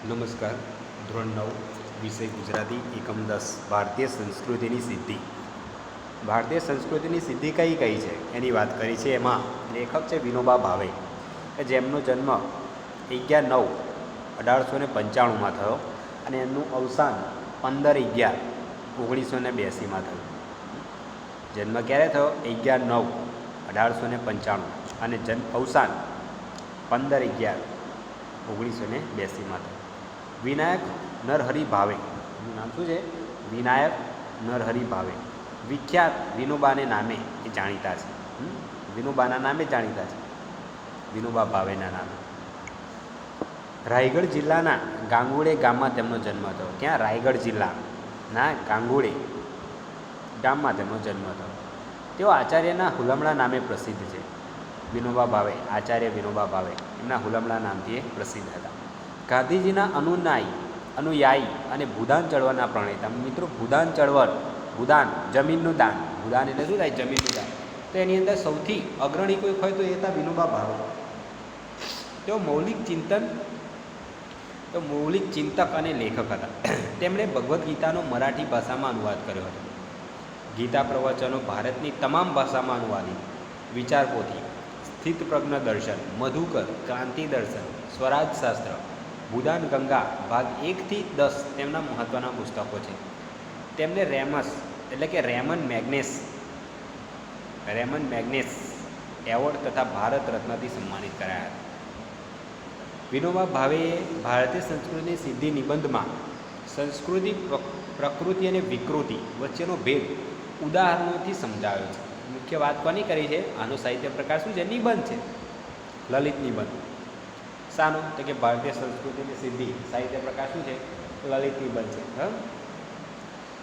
નમસ્કાર. ધોરણ 9 વિષય ગુજરાતી એકમ 10 ભારતીય સંસ્કૃતિની સિદ્ધિ. ભારતીય સંસ્કૃતિની સિદ્ધિ કઈ કઈ છે એની વાત કરી છે. એમાં લેખક છે વિનોબા ભાવે, કે જેમનો જન્મ 11/9/1895 થયો અને એમનું અવસાન 15/11/1982 થયું. જન્મ ક્યારે થયો? 11/9/1895 અને અવસાન 15/11/1982 થયું. વિનાયક નરહરિ ભાવે, એનું નામ શું છે? વિનાયક નરહરિ ભાવે વિખ્યાત વિનોબાને નામે એ જાણીતા છે. વિનોબાના નામે જાણીતા છે, વિનોબા ભાવેના નામે. રાયગઢ જિલ્લાના ગાંગુડે ગામમાં તેમનો જન્મ થયો. ક્યાં? રાયગઢ જિલ્લાના ગાંગુડે ગામમાં તેમનો જન્મ થયો. તેઓ આચાર્યના હુલમણા નામે પ્રસિદ્ધ છે. વિનોબા ભાવે, આચાર્ય વિનોબા ભાવે એમના હુલમણા નામથી એ પ્રસિદ્ધ હતા. ગાંધીજીના અનુયાયી અને ભૂદાન ચળવળના પ્રણેતા. મિત્રો, ભૂદાન ચળવળ, ભૂદાન જમીનનું દાન, ભૂદાન એટલે શું થાય? જમીનનું દાન. તો એની અંદર સૌથી અગ્રણી કોઈ હોય તો એ હતા વિનોબા ભાવે. તેઓ મૌલિક ચિંતક અને લેખક હતા. તેમણે ભગવદ્ ગીતાનો મરાઠી ભાષામાં અનુવાદ કર્યો હતો. ગીતા પ્રવચનો ભારતની તમામ ભાષામાં અનુવાદિત. વિચાર પોથી, સ્થિતપ્રજ્ઞ દર્શન, મધુકર, ક્રાંતિ દર્શન, સ્વરાજ શાસ્ત્ર, ભૂદાન ગંગા ભાગ 1 થી 10 તેમના મહત્ત્વના પુસ્તકો છે. તેમને રેમન મેગ્નેસ એવોર્ડ તથા ભારત રત્નથી સન્માનિત કરાયા હતા. વિનોબા ભાવેએ ભારતીય સંસ્કૃતિની સિદ્ધિ નિબંધમાં સંસ્કૃતિ, પ્રકૃતિ અને વિકૃતિ વચ્ચેનો ભેદ ઉદાહરણોથી સમજાવ્યો છે. મુખ્ય વાત કોની કરી છે? આનો સાહિત્ય પ્રકાર શું છે? નિબંધ છે, લલિત નિબંધ. શાનો? તો કે ભારતીય સંસ્કૃતિની સિદ્ધિ સાહિત્ય પ્રકાર શું છે? લલિત નિબંધ છે.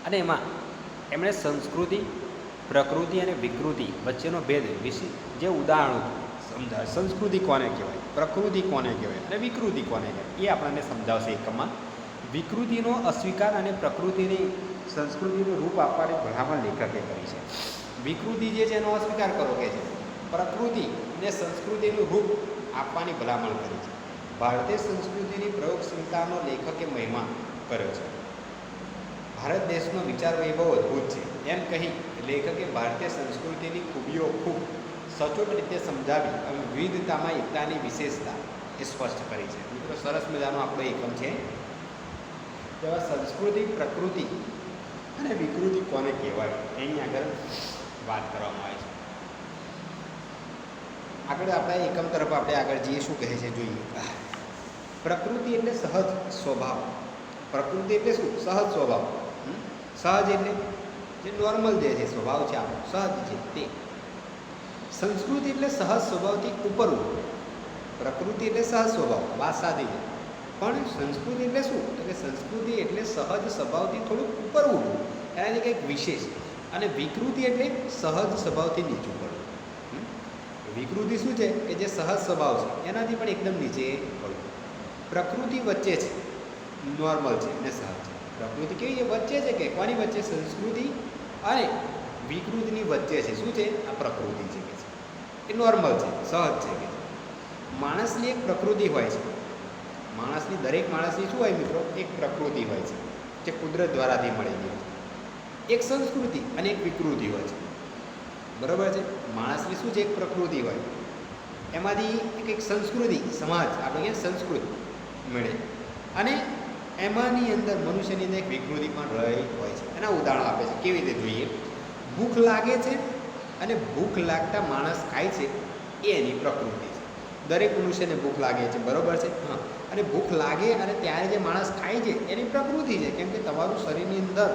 અને એમાં એમણે સંસ્કૃતિ, પ્રકૃતિ અને વિકૃતિ વચ્ચેનો ભેદ વિશે જે ઉદાહરણો સમજાવે. સંસ્કૃતિ કોને કહેવાય, પ્રકૃતિ કોને કહેવાય અને વિકૃતિ કોને કહેવાય એ આપણને સમજાવશે એકમમાં. વિકૃતિનો અસ્વીકાર અને પ્રકૃતિની સંસ્કૃતિનું રૂપ આપવાની ભલામણ લેખકે કરી છે. વિકૃતિ જે છે એનો અસ્વીકાર કરો કે છે, પ્રકૃતિ અને સંસ્કૃતિનું રૂપ આપવાની ભલામણ કરી છે. ભારતીય સંસ્કૃતિની પ્રયોગશીલતાનો લેખકે મહિમા કર્યો છે. ભારત દેશનો વિચાર વૈભવ અદ્ભુત છે એમ કહી લેખકે ભારતીય સંસ્કૃતિની ખૂબીઓ ખૂબ સચોટ રીતે સમજાવી અને વિવિધતામાં એકતાની વિશેષતા એ સ્પષ્ટ કરી છે. મિત્રો, સરસ મજાનો આપણો એકમ છે. તેવા સંસ્કૃતિ, પ્રકૃતિ અને વિકૃતિ કોને કહેવાય એની આગળ વાત કરવામાં આવે છે. આગળ આપણા એકમ તરફ આપણે આગળ જઈએ. શું કહે છે જોઈએ. પ્રકૃતિ એટલે સહજ સ્વભાવ. પ્રકૃતિ એટલે શું? સહજ સ્વભાવ. સહજ એટલે જે નોર્મલ જે છે સ્વભાવ છે આપણો, સહજ છે તે. સંસ્કૃતિ એટલે સહજ સ્વભાવથી ઉપર ઉઠવું. પ્રકૃતિ એટલે સહજ સ્વભાવ, વાત સાદી છે. પણ સંસ્કૃતિ એટલે શું? તો કે સંસ્કૃતિ એટલે સહજ સ્વભાવથી થોડુંક ઉપર ઉઠવું, એનાથી કંઈક વિશેષ. અને વિકૃતિ એટલે સહજ સ્વભાવથી નીચું પડવું. વિકૃતિ શું છે? કે જે સહજ સ્વભાવ છે એનાથી પણ એકદમ નીચે પડવું. પ્રકૃતિ વચ્ચે છે, નોર્મલ છે અને સહજ છે. પ્રકૃતિ કેવી છે? વચ્ચે છે. કે કોની વચ્ચે? સંસ્કૃતિ અને વિકૃતિની વચ્ચે છે. શું છે? આ પ્રકૃતિ છે કે છે એ નોર્મલ છે, સહજ છે કે છે. માણસની એક પ્રકૃતિ હોય છે. દરેક માણસની શું હોય મિત્રો? એક પ્રકૃતિ હોય છે જે કુદરત દ્વારાથી મળેલી હોય છે. એક સંસ્કૃતિ અને એક વિકૃતિ હોય છે. બરાબર છે? માણસની શું છે? એક પ્રકૃતિ હોય, એમાંથી એક સંસ્કૃતિ, સમાજ, આપણે ક્યાં સંસ્કૃતિ મળે, અને એમાંની અંદર મનુષ્યની અંદર એક વિકૃતિ પણ રહી હોય છે. એના ઉદાહરણ આપે છે. કેવી રીતે જોઈએ? ભૂખ લાગે છે અને ભૂખ લાગતા માણસ ખાય છે એ એની પ્રકૃતિ છે. દરેક મનુષ્યને ભૂખ લાગે છે, બરાબર છે? હા. અને ભૂખ લાગે અને ત્યારે જે માણસ ખાય છે એની પ્રકૃતિ છે. કેમ કે તમારું શરીરની અંદર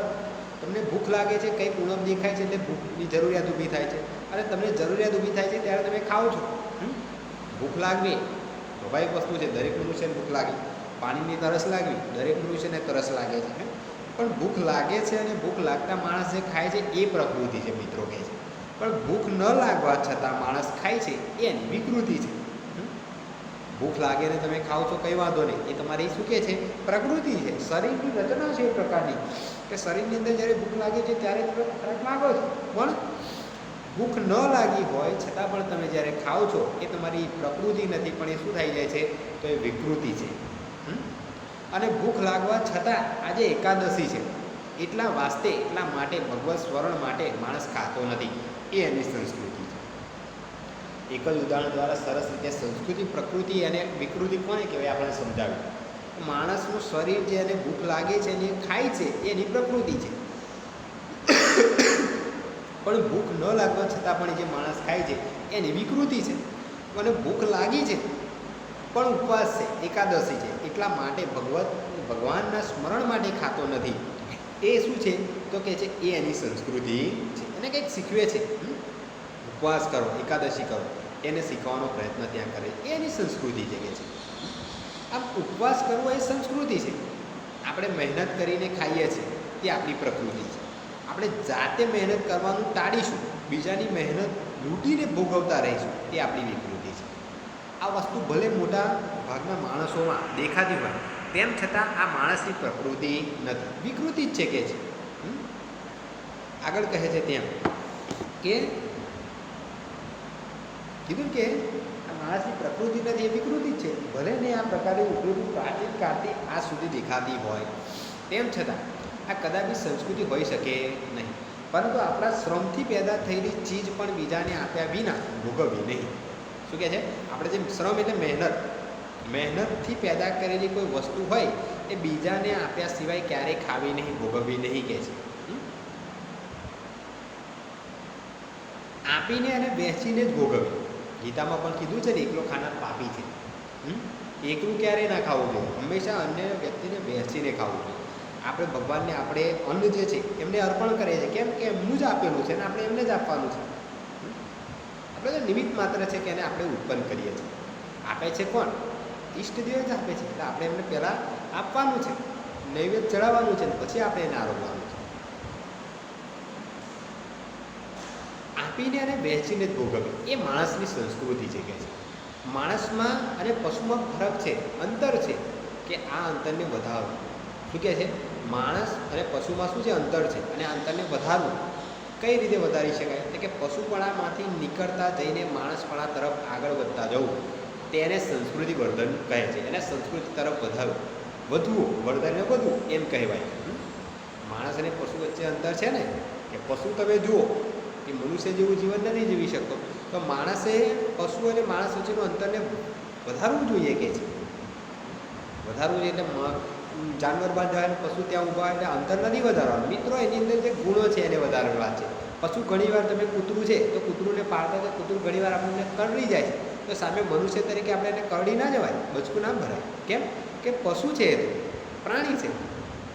તમને ભૂખ લાગે છે, કંઈક ઉણપ દેખાય છે એટલે ભૂખની જરૂરિયાત ઊભી થાય છે, અને તમને જરૂરિયાત ઊભી થાય છે ત્યારે તમે ખાઓ છો. ભૂખ લાગવી સ્વાભાવિક વસ્તુ છે. દરેક મનુષ્યને ભૂખ લાગી. પાણીની તરસ લાગવી, દરેક મનુષ્યને તરસ લાગે છે. પણ ભૂખ લાગે છે અને ભૂખ લાગતા માણસ જે ખાય છે એ પ્રકૃતિ છે, મિત્રો કહે છે. પણ ભૂખ ન લાગવા છતાં માણસ ખાય છે એ એની વિકૃતિ છે. ભૂખ લાગે ને તમે ખાઓ છો, કંઈ વાંધો નહીં, એ તમારી શું કહે છે? પ્રકૃતિ છે. શરીરની રચના છે એ પ્રકારની કે શરીરની અંદર જ્યારે ભૂખ લાગે છે ત્યારે તમે ખોરાક માગો છો, પણ ભૂખ ન લાગી હોય છતાં પણ તમે જ્યારે ખાઓ છો એ તમારી પ્રકૃતિ નથી, પણ એ શું થઈ જાય છે? તો એ વિકૃતિ છે. અને ભૂખ લાગવા છતાં આજે એકાદશી છે એટલા વાસ્તે એટલા માટે ભગવત સ્મરણ માટે માણસ ખાતો નથી, એ એની સંસ્કૃતિ છે. એક જ ઉદાહરણ દ્વારા સરસ રીતે સંસ્કૃતિ, પ્રકૃતિ અને વિકૃતિ કોને કહેવાય આપણે સમજાવ્યું. માણસનું શરીર જે એને ભૂખ લાગે છે અને ખાય છે એની પ્રકૃતિ છે, પણ ભૂખ ન લાગવા છતાં પણ જે માણસ ખાય છે એની વિકૃતિ છે. અને ભૂખ લાગી છે પણ ઉપવાસ છે, એકાદશી છે એટલા માટે ભગવાનના સ્મરણ માટે ખાતો નથી, એ શું છે તો કે છે એ એની સંસ્કૃતિ છે. એને કંઈક શીખવે છે, ઉપવાસ કરો, એકાદશી કરો, એને શીખવાનો પ્રયત્ન ત્યાં કરે, એ એની સંસ્કૃતિ છે કે છે. આમ ઉપવાસ કરવો એ સંસ્કૃતિ છે. આપણે મહેનત કરીને ખાઈએ છીએ તે આપણી પ્રકૃતિ છે. આપણે જાતે મહેનત કરવાનું ટાળીશું, બીજાની મહેનત લૂંટીને ભોગવતા રહીશું, તે આપણી વિકૃતિ છે. આ વસ્તુ ભલે મોટા ભાગના માણસોમાં દેખાતી હોય, તેમ છતાં આ માણસની પ્રકૃતિ નથી, વિકૃતિ જ છે કે છે. આગળ કહે છે તેમ કે કીધું કે આ માણસની પ્રકૃતિ નથી, એ વિકૃતિ જ છે. ભલે ને આ પ્રકારે વિકૃતિ પ્રાચીન કાળથી આજ સુધી દેખાતી હોય, તેમ છતાં આ કદાપી સંસ્કૃતિ હોઈ શકે નહીં. પરંતુ આપણા શ્રમથી પેદા થયેલી ચીજ પણ બીજાને આપ્યા વિના ભોગવવી નહીં. શું કહે છે? આપણે જે શ્રમ એટલે મહેનતથી પેદા કરેલી કોઈ વસ્તુ હોય એ બીજાને આપ્યા સિવાય ક્યારેય ખાવી નહીં, ભોગવવી નહીં કહે છે. આપીને અને વહેંચીને જ ભોગવવી. ગીતામાં પણ કીધું છે ને, એકલો ખાનાર પાપી છે. એકલું ક્યારેય ના ખાવું જોઈએ, હંમેશા અન્ય વ્યક્તિને વહેંચીને ખાવું જોઈએ. આપણે ભગવાનને આપણે અન્ન જે છે એમને અર્પણ કરીએ છીએ, કેમ કે એમનું જ આપેલું છે ને આપણે એમને જ આપવાનું છે. આપણે તો નિમિત્ત માત્ર છે કે એને આપણે ઉત્પન્ન કરીએ છીએ. આપે છે કોણ? ઈષ્ટદેવ જ આપે છે, એટલે આપણે એમને પહેલાં આપવાનું છે, નૈવેદ્ય ચડાવવાનું છે, પછી આપણે એને આરોગવાનું છે. આપીને અને વહેંચીને જ ભોગવવી એ માણસની સંસ્કૃતિ છે કે છે. માણસમાં અને પશુમાં ફરક છે, અંતર છે, કે આ અંતરને વધારવું. શું કહે છે? માણસ અને પશુમાં શું છે? અંતર છે, અને આ અંતરને વધારવું કઈ રીતે વધારી શકાય? એટલે કે પશુપણામાંથી નીકળતા જઈને માણસપણા તરફ આગળ વધતા જવું, તેને સંસ્કૃતિ વર્ધન કહે છે. એને સંસ્કૃતિ તરફ વધવું, વર્ધનને વધવું એમ કહેવાય. માણસ અને પશુ વચ્ચે અંતર છે ને, કે પશુ તમે જુઓ કે મનુષ્ય જેવું જીવન નથી જીવી શકતો, તો માણસે પશુ અને માણસ વચ્ચેનું અંતરને વધારવું જોઈએ કે છે. વધારવું જોઈએ એટલે જાનવર બાંધવા અને પશુ ત્યાં ઊભા એટલે અંતર નથી વધારવાનું. મિત્રો, એની અંદર જે ગુણો છે એને વધારવા છે. પશુ ઘણીવાર તમે કૂતરું છે તો કૂતરુંને પાળતા તો કૂતરું ઘણીવાર આપણને કરડી જાય છે, તો સામે મનુષ્ય તરીકે આપણે એને કરડી ના જવાય, બચકું ના ભરાય. કેમ કે પશુ છે, એ તો પ્રાણી છે,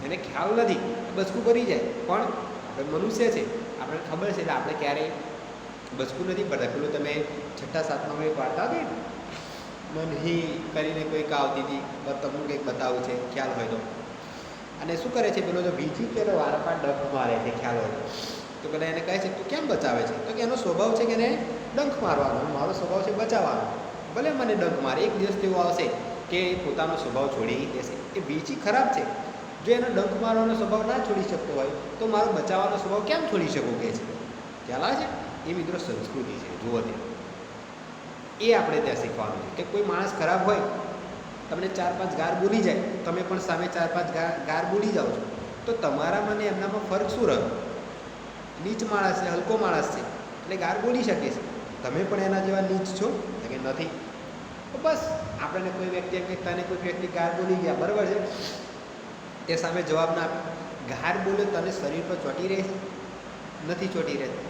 એને ખ્યાલ નથી, બચકું કરી જાય. પણ આપણે મનુષ્ય છે, આપણને ખબર છે, એટલે આપણે ક્યારેય બચકું નથી ભરતા. પેલું તમે 6ઠા 7મામાં એક વાર્તા હતી ને, મનહી કરીને કોઈક આવતી હતી, તમને કંઈક બતાવું છે ખ્યાલ હોય તો. અને શું કરે છે પેલો, જો વીજી કે વારંવાર ડંખ મારે છે, ખ્યાલ હોય તો પેલા એને કહે છે તું કેમ બચાવે છે? તો કે એનો સ્વભાવ છે કે એને ડંખ મારવાનો, મારો સ્વભાવ છે બચાવવાનો. ભલે મને ડંખ મારે, એક દિવસ તેવો આવશે કે એ પોતાનો સ્વભાવ છોડી દેશે. એ વીજી ખરાબ છે, જો એનો ડંખ મારવાનો સ્વભાવ ના છોડી શકતો હોય તો મારો બચાવવાનો સ્વભાવ કેમ છોડી શકું કે છે. ખ્યાલ આવે છે? એ મિત્રો સંસ્કૃતિ છે, જુઓ તે. એ આપણે ત્યાં શીખવાનું છે કે કોઈ માણસ ખરાબ હોય, તમને 4-5 ગાર બોલી જાય, તમે પણ સામે 4-5 ગાર બોલી જાઓ છો, તો તમારામાં ને એમનામાં ફરક શું રહ્યો? નીચ માણસ છે, હલકો માણસ છે, એટલે ગાર બોલી શકે છે. તમે પણ એના જેવા નીચ છો કે નથી? તો બસ આપણને કોઈ વ્યક્તિ એમ કે તને કોઈ વ્યક્તિ ગાર બોલી ગયા, બરાબર છે, તે સામે જવાબ ના આપે. ગાર બોલે તને શરીર પર ચોંટી રહે છે? નથી ચોંટી રહેતી.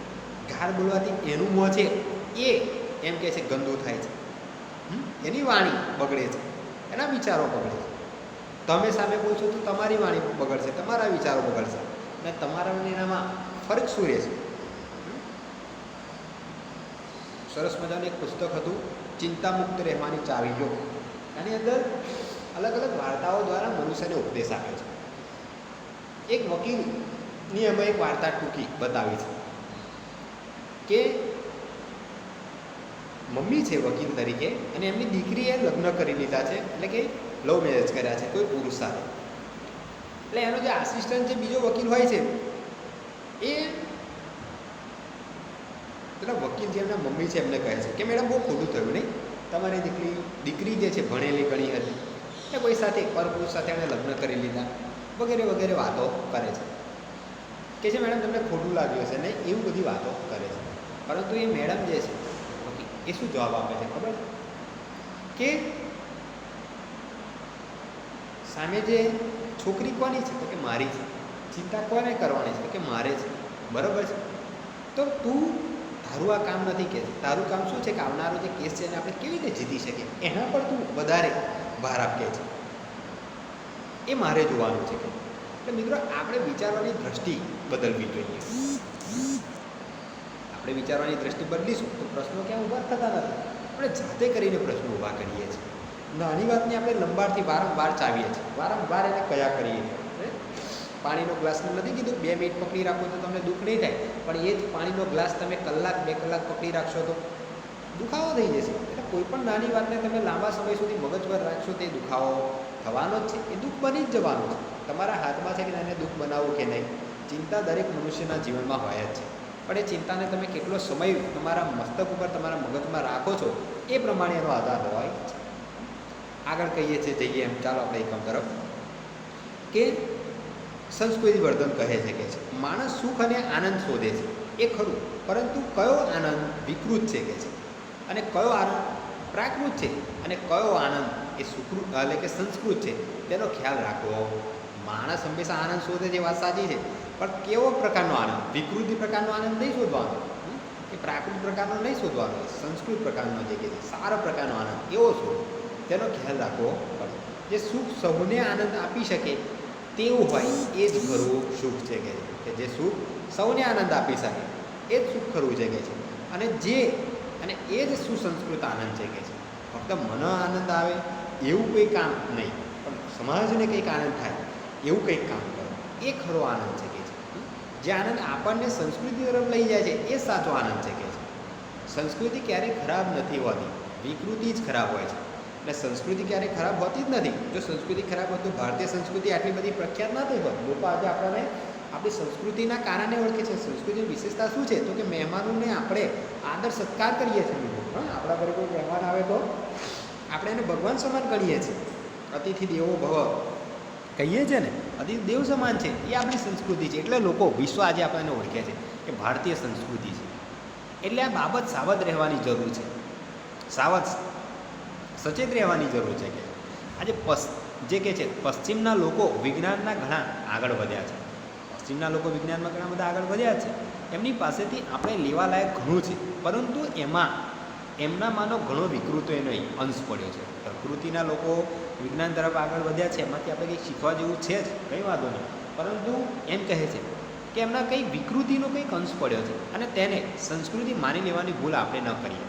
ગાર બોલવાથી એનું મોં છે એ એમ કહે છે ગંદુ થાય છે, એની વાણી બગડે છે, એના વિચારો બગડે છે. તમે સામે બોલશો તો તમારી વાણી બગડશે, તમારા વિચારો બગડશે, અને તમારા અને એનામાં ફરક શું રહેશે? સરસ મજાનું એક પુસ્તક હતું, ચિંતામુક્ત રહેવાની ચાવીઓ. આની અંદર અલગ અલગ વાર્તાઓ દ્વારા મનુષ્યને ઉપદેશ આપે છે. એક વકીલની અમે એક વાર્તા ટૂંકી બતાવી છે કે મમ્મી છે વકીલ તરીકે, અને એમની દીકરીએ લગ્ન કરી લીધા છે, એટલે કે લવ મેરેજ કર્યા છે કોઈ પુરુષ સાથે. એટલે એનો જે આસિસ્ટન્ટ જે બીજો વકીલ હોય છે, એ પેલા વકીલ જે એમના મમ્મી છે એમને કહે છે કે મેડમ બહુ ખોટું થયું નહીં, તમારી દીકરી જે છે ભણેલી ગણી હતી, કે કોઈ સાથે પરપુરુષ સાથે એણે લગ્ન કરી લીધા વગેરે વગેરે વાતો કરે છે કે છે મેડમ તમને ખોટું લાગ્યું હશે ને એવું બધી વાતો કરે છે. પરંતુ એ મેડમ જે છે ઓકે એ શું જવાબ આપે છે ખબર છે કે સામે જે છોકરી કોની છે તો કે મારી છે, ચિંતા કોને કરવાની છે તો કે મારે છે, બરાબર છે. તો તું તારું આ કામ નથી કે તારું કામ શું છે કે આવનારો જે કેસ છે એને આપણે કેવી રીતે જીતી શકીએ એના પર તું વધારે ભાર આપે છે, એ મારે જોવાનું છે. એટલે મિત્રો આપણે વિચારવાની દ્રષ્ટિ બદલવી જોઈએ. આપણે વિચારવાની દ્રષ્ટિ બદલીશું તો પ્રશ્નો ક્યાં ઊભા થતા નથી, આપણે જાતે કરીને પ્રશ્નો ઊભા કરીએ છીએ. નાની વાતને આપણે લંબાડથી વારંવાર ચાવીએ છીએ, વારંવાર એને કયા કરીએ છીએ. પાણીનો ગ્લાસને નથી કીધું 2 મિનિટ પકડી રાખો તો તમને દુઃખ નહીં થાય, પણ એ જ પાણીનો ગ્લાસ તમે કલાક 2 કલાક પકડી રાખશો તો દુખાવો થઈ જશે. એટલે કોઈ પણ નાની વાતને તમે લાંબા સમય સુધી મગજ પર રાખશો તે દુખાવો થવાનો જ છે, એ દુઃખ બની જ જવાનું છે. તમારા હાથમાં છે કે એને દુઃખ બનાવવું કે નહીં. ચિંતા દરેક મનુષ્યના જીવનમાં હોય જ છે, પણ એ ચિંતાને તમે કેટલો સમય તમારા મસ્તક ઉપર તમારા મગજમાં રાખો છો એ પ્રમાણે એનો આધાર હોય છે. આગળ કહીએ છીએ જઈએ એમ, ચાલો આપણે એકમ તરફ કે સંસ્કૃતિ વર્ધન કહે છે કે માણસ સુખ અને આનંદ શોધે છે એ ખરું, પરંતુ કયો આનંદ વિકૃત છે કે છે અને કયો આનંદ પ્રાકૃત છે અને કયો આનંદ એ સુકૃત એટલે કે સંસ્કૃત છે તેનો ખ્યાલ રાખવો. માણસ હંમેશા આનંદ શોધે છે, વાત સાચી છે, પણ કેવો પ્રકારનો આનંદ? વિકૃતિ પ્રકારનો આનંદ નહીં શોધવાનો, કે પ્રાકૃત પ્રકારનો નહીં શોધવાનો, સંસ્કૃત પ્રકારનો જે કે છે સારા પ્રકારનો આનંદ એવો શોધો, તેનો ખ્યાલ રાખવો પડે. જે સુખ સૌને આનંદ આપી શકે તેવું હોય એ જ ખરું સુખ છે કે જે સુખ સૌને આનંદ આપી શકે એ જ સુખ ખરું છે કે છે. અને એ જ સુસંસ્કૃત આનંદ છે કે છે. ફક્ત મને આનંદ આવે એવું કોઈ કામ નહીં, પણ સમાજને કંઈક આનંદ થાય એવું કંઈક કામ કરો, એ ખરો આનંદ છે કે છે. જે આનંદ આપણને સંસ્કૃતિ તરફ લઈ જાય છે એ સાચો આનંદ છે કે છે. સંસ્કૃતિ ક્યારેય ખરાબ નથી હોતી, વિકૃતિ જ ખરાબ હોય છે. એટલે સંસ્કૃતિ ક્યારેય ખરાબ હોતી જ નથી. જો સંસ્કૃતિ ખરાબ હોત તો ભારતીય સંસ્કૃતિ આટલી બધી પ્રખ્યાત ના થઈ હોત. લોકો આજે આપણને આપણી સંસ્કૃતિના કારણે ઓળખે છે. સંસ્કૃતિની વિશેષતા શું છે તો કે મહેમાનોને આપણે આદર સત્કાર કરીએ છીએ. આપણા ઘરે કોઈ મહેમાન આવે તો આપણે એને ભગવાન સમાન ગણીએ છીએ. અતિથિ દેવો ભવ કહીએ છીએ ને, અતિથિ દેવ સમાન છે, એ આપણી સંસ્કૃતિ છે. એટલે લોકો વિશ્વ આજે આપણને ઓળખે છે કે ભારતીય સંસ્કૃતિ છે. એટલે આ બાબત સાવધ રહેવાની જરૂર છે, સચેત રહેવાની જરૂર છે કે આજે જે કે છે પશ્ચિમના લોકો વિજ્ઞાનના ઘણા આગળ વધ્યા છે. પશ્ચિમના લોકો વિજ્ઞાનમાં ઘણા બધા આગળ વધ્યા છે. એમની પાસેથી આપણે લેવાલાયક ઘણું છે, પરંતુ એમનામાંનો ઘણો વિકૃતો એનો અંશ પડ્યો છે. પ્રકૃતિના લોકો વિજ્ઞાન તરફ આગળ વધ્યા છે, એમાંથી આપણે કંઈક શીખવા જેવું છે જ, કંઈ વાંધો નહીં, પરંતુ એમ કહે છે કે એમના કંઈ વિકૃતિનો કંઈક અંશ પડ્યો છે અને તેને સંસ્કૃતિ માની લેવાની ભૂલ આપણે ન કરીએ.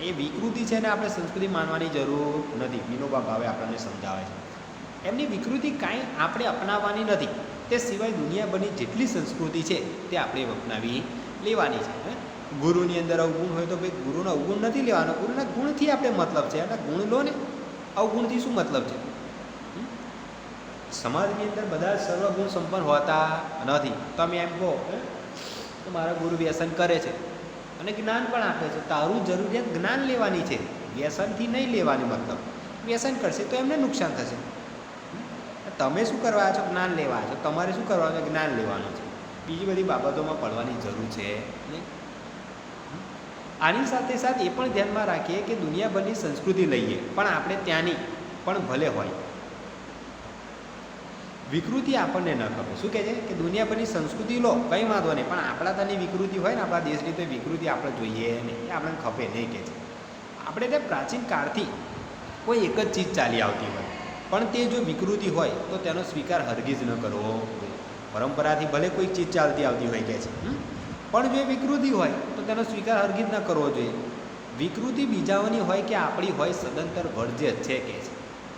એ વિકૃતિ છે ને આપણે સંસ્કૃતિ માનવાની જરૂર નથી. વિનોબા ભાવે આપણને સમજાવે છે એમની વિકૃતિ કાંઈ આપણે અપનાવવાની નથી, તે સિવાય દુનિયાભરની જેટલી સંસ્કૃતિ છે તે આપણે અપનાવી લેવાની છે. ગુરુની અંદર અવગુણ હોય તો ભાઈ ગુરુનો અવગુણ નથી લેવાનો, ગુરુના ગુણથી આપણે મતલબ છે. એટલે ગુણ લો ને, અવગુણથી શું મતલબ છે? સમાજની અંદર બધા સર્વગુણ સંપન્ન હોતા નથી. તમે એમ કહો તો મારા ગુરુ વ્યસન કરે છે અને જ્ઞાન પણ આપે છે, તારું જરૂરિયાત જ્ઞાન લેવાની છે, વ્યસનથી નહીં લેવાની. મતલબ વ્યસન કરશે તો એમને નુકસાન થશે. તમે શું કરવા છો? જ્ઞાન લેવા છો. તમારે શું કરવાનું છે? જ્ઞાન લેવાનું છે. બીજી બધી બાબતોમાં પડવાની જરૂર છે નહીં. આની સાથે સાથે એ પણ ધ્યાનમાં રાખીએ કે દુનિયાભરની સંસ્કૃતિ લઈએ પણ આપણે ત્યાંની પણ ભલે હોય, વિકૃતિ આપણને ન ખબર. શું કહે છે કે દુનિયાભરની સંસ્કૃતિ લો કંઈ વાંધો નહીં, પણ આપણા ત્યાંની વિકૃતિ હોય ને આપણા દેશની, તો વિકૃતિ આપણે જોઈએ નહીં, એ આપણને ખપે નહીં કે છે. આપણે તે પ્રાચીન કાળથી કોઈ એક જ ચીજ ચાલી આવતી હોય, પણ તે જો વિકૃતિ હોય તો તેનો સ્વીકાર હરગીજ ન કરવો. પરંપરાથી ભલે કોઈ ચીજ ચાલતી આવતી હોય કે છે, પણ જો એ વિકૃતિ હોય તો તેનો સ્વીકાર હરગીજ ન કરવો જોઈએ. વિકૃતિ બીજાઓની હોય કે આપણી હોય સદંતર વર્જ્ય છે કે છે.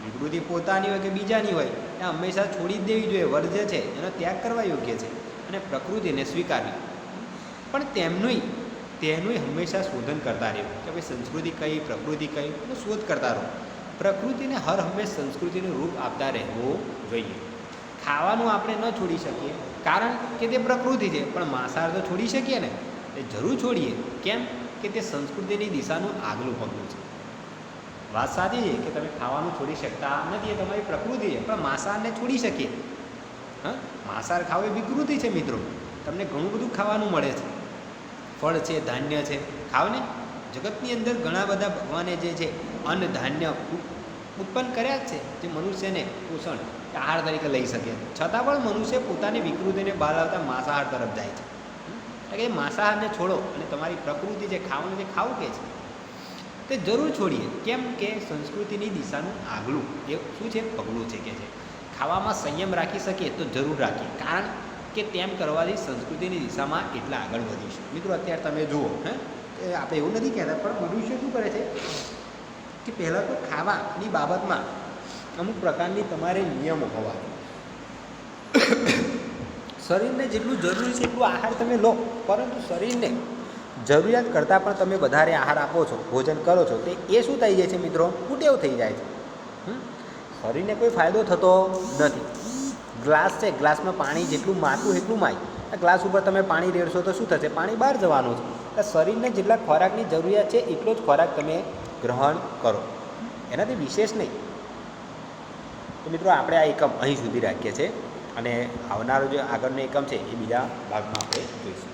વિકૃતિ પોતાની હોય કે બીજાની હોય એ હંમેશા છોડી જ દેવી જોઈએ, વર્જ્ય છે, એનો ત્યાગ કરવા યોગ્ય છે. અને પ્રકૃતિને સ્વીકારવી, પણ તેનું હંમેશા શોધન કરતા રહેવું કે ભાઈ સંસ્કૃતિ કઈ, પ્રકૃતિ કઈ, એનો શોધ કરતા રહો. પ્રકૃતિને હર હંમેશ સંસ્કૃતિનું રૂપ આપતા રહેવું જોઈએ. ખાવાનું આપણે ન છોડી શકીએ કારણ કે તે પ્રકૃતિ છે, પણ માંસાહાર તો છોડી શકીએ ને, એ જરૂર છોડીએ. કેમ કે તે સંસ્કૃતિની દિશાનું આગલું પગલું છે. વાત સાચી છે કે તમે ખાવાનું છોડી શકતા નથી, એ તમારી પ્રકૃતિ છે, પણ માંસાહારને છોડી શકીએ. હા, માંસાહાર ખાવો એ વિકૃતિ છે મિત્રો. તમને ઘણું બધું ખાવાનું મળે છે, ફળ છે, ધાન્ય છે, ખાવ ને. જગતની અંદર ઘણા બધા ભગવાને જે છે અન્ન ધાન્ય ઉત્પન્ન કર્યા જ છે, જે મનુષ્યને પોષણ આહાર તરીકે લઈ શકે. છતાં પણ મનુષ્ય પોતાની વિકૃતિને બહાર લાવતા માંસાહાર તરફ જાય છે. એટલે કે માંસાહારને છોડો અને તમારી પ્રકૃતિ જે ખાવાનું જે ખાવું કે છે તે જરૂર છોડીએ. કેમ કે સંસ્કૃતિની દિશાનું આગલું એ શું છે, પગલું છે કે છે. ખાવામાં સંયમ રાખી શકીએ તો જરૂર રાખીએ, કારણ કે તેમ કરવાથી સંસ્કૃતિની દિશામાં એટલા આગળ વધીશું. મિત્રો અત્યારે તમે જુઓ, આપણે એવું નથી કહેતા, પણ મનુષ્ય શું કરે છે કે પહેલાં તો ખાવાની બાબતમાં અમુક પ્રકારની તમારે નિયમો હોવા જોઈએ. શરીરને જેટલું જરૂરી છે એટલું આહાર તમે લો, પરંતુ શરીરને જરૂરિયાત કરતાં પણ તમે વધારે આહાર આપો છો, ભોજન કરો છો, તે એ શું થઈ જાય છે મિત્રો, કુટેવ થઈ જાય છે. શરીરને કોઈ ફાયદો થતો નથી. ગ્લાસ છે, ગ્લાસમાં પાણી જેટલું માથું એટલું માય, ગ્લાસ ઉપર તમે પાણી રેડશો તો શું થશે, પાણી બહાર જવાનું છે. એટલે શરીરને જેટલા ખોરાકની જરૂરિયાત છે એટલો જ ખોરાક તમે ગ્રહણ કરો, એનાથી વિશેષ નહીં. તો મિત્રો આપણે આ એકમ અહીં સુધી રાખીએ છીએ, અને આવનારો જે આગળનો એકમ છે એ બીજા ભાગમાં આપણે જોઈશું.